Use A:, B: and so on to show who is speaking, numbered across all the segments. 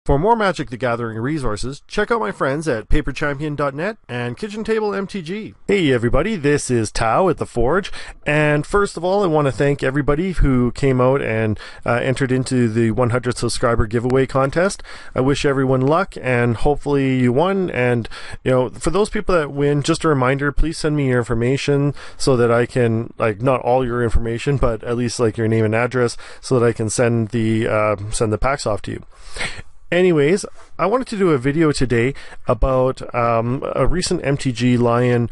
A: For more Magic the Gathering resources, check out my friends at paperchampion.net and Kitchen Table MTG. Hey everybody, this is Tao at The Forge, and first of all, I want to thank everybody who came out and entered into the 100 subscriber giveaway contest. I wish everyone luck, and hopefully you won. And for those people that win, just a reminder, please send me your information so that I can, not all your information, but at least your name and address, so that I can send the packs off to you. Anyways, I wanted to do a video today about a recent MTG Lion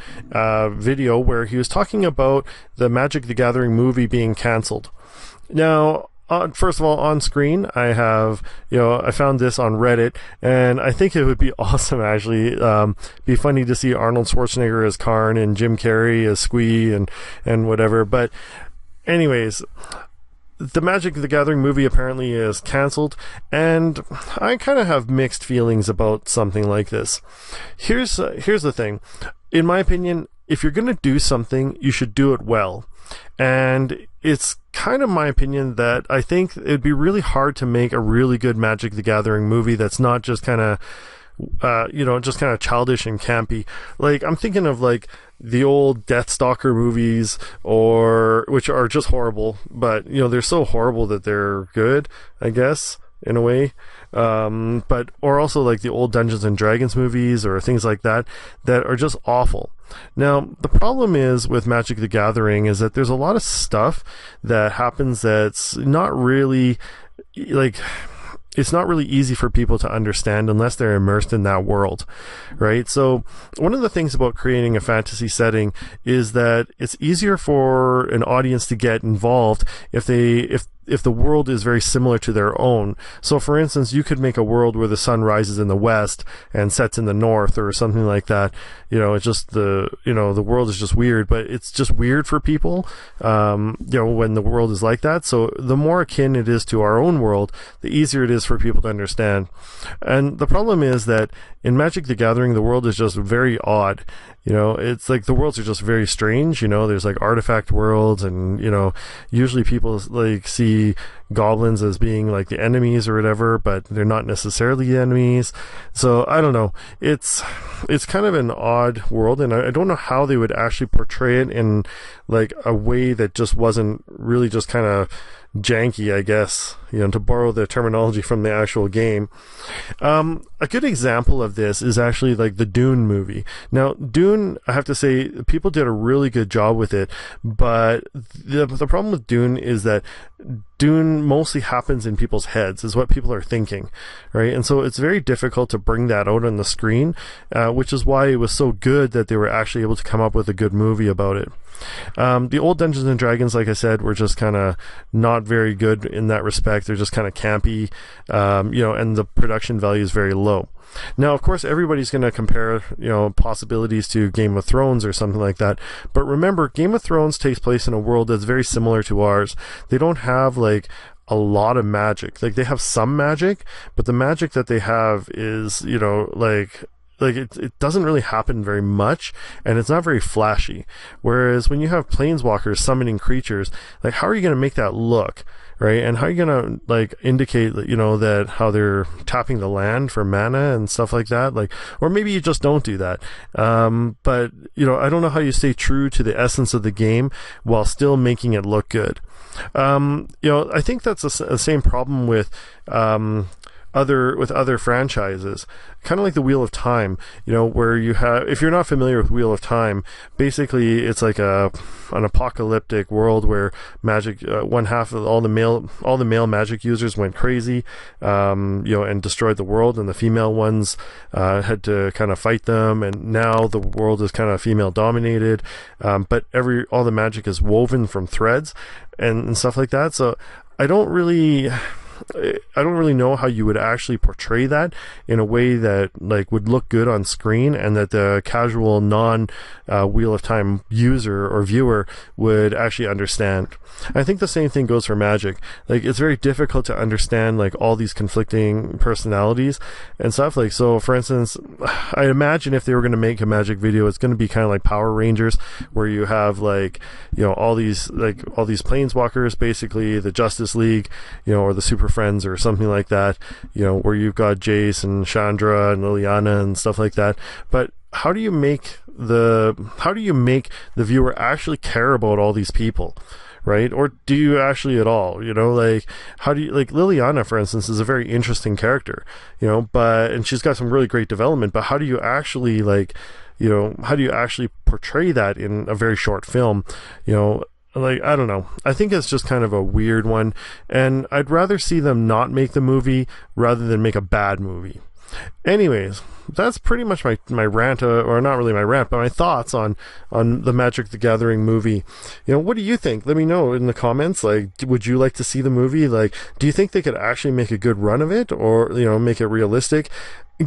A: video where he was talking about the Magic the Gathering movie being cancelled. Now, first of all, on screen, I have, I found this on Reddit, and I think it would be awesome, actually. Be funny to see Arnold Schwarzenegger as Karn and Jim Carrey as Squee and whatever. But anyways, the Magic the Gathering movie apparently is cancelled, and I kind of have mixed feelings about something like this. Here's the thing. In my opinion, if you're going to do something, you should do it well. And it's kind of my opinion that I think it'd be really hard to make a really good Magic the Gathering movie that's not just kind of just kind of childish and campy. I'm thinking of the old Deathstalker movies, which are just horrible, but they're so horrible that they're good, I guess, in a way. Or also the old Dungeons and Dragons movies or things like that are just awful. Now, the problem is with Magic the Gathering is that there's a lot of stuff that happens that's not really it's not really easy for people to understand unless they're immersed in that world, right? So one of the things about creating a fantasy setting is that it's easier for an audience to get involved if the world is very similar to their own. So for instance, you could make a world where the sun rises in the west and sets in the north or something like that. It's just the world is just weird, but it's just weird for people, when the world is like that. So the more akin it is to our own world, the easier it is for people to understand. And the problem is that in Magic the Gathering, the world is just very odd. It's the worlds are just very strange. There's artifact worlds, and usually people see goblins as being the enemies or whatever, but they're not necessarily the enemies. So I don't know. It's kind of an odd world, and I don't know how they would actually portray it in a way that just wasn't really just kind of janky, I guess, to borrow the terminology from the actual game. A good example of this is actually the Dune movie. Now, Dune, I have to say, people did a really good job with it, but the problem with Dune is that Dune mostly happens in people's heads, is what people are thinking, right? And so it's very difficult to bring that out on the screen, which is why it was so good that they were actually able to come up with a good movie about it. The old Dungeons and Dragons, like I said, were just kind of not very good in that respect. They're just kind of campy, and the production value is very low. Now, of course, everybody's going to compare, possibilities to Game of Thrones or something like that. But remember, Game of Thrones takes place in a world that's very similar to ours. They don't have a lot of magic. They have some magic, but the magic that they have is, it doesn't really happen very much, and it's not very flashy. Whereas when you have planeswalkers summoning creatures, how are you going to make that look, right? And how are you going to indicate that that how they're tapping the land for mana and stuff like that? Or maybe you just don't do that. But I don't know how you stay true to the essence of the game while still making it look good. I think that's the same problem with other franchises, kind of like the Wheel of Time, where you have, if you're not familiar with Wheel of Time, basically it's an apocalyptic world where magic, one half of all the male magic users went crazy, and destroyed the world, and the female ones had to kind of fight them, and now the world is kind of female dominated, but all the magic is woven from threads and stuff like that. So I don't really know how you would actually portray that in a way that would look good on screen, and that the casual non Wheel of Time user or viewer would actually understand. I think the same thing goes for Magic. It's very difficult to understand all these conflicting personalities and stuff. So for instance, I imagine if they were going to make a Magic video, it's going to be kind of like Power Rangers, where you have all these planeswalkers, basically the Justice League, or the Super super friends or something like that, where you've got Jace and Chandra and Liliana and stuff like that. But how do you make the viewer actually care about all these people? Right? Or do you actually at all? How do you, Liliana, for instance, is a very interesting character, and she's got some really great development, but how do you actually portray that in a very short film? I don't know. I think it's just kind of a weird one, and I'd rather see them not make the movie rather than make a bad movie. Anyways, that's pretty much my rant, or not really my rant, but my thoughts on the Magic the Gathering movie. What do you think? Let me know in the comments. Would you like to see the movie? Do you think they could actually make a good run of it, or make it realistic?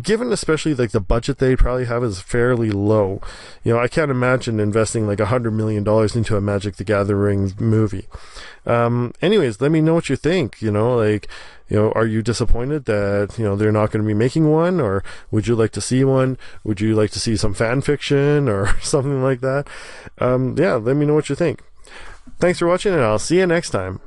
A: Given especially the budget they probably have is fairly low. I can't imagine investing $100 million into a Magic the Gathering movie. Anyways, let me know what you think. Are you disappointed that they're not going to be making one, or would you like to see one? Would you like to see some fan fiction or something like that? Let me know what you think. Thanks for watching, and I'll see you next time.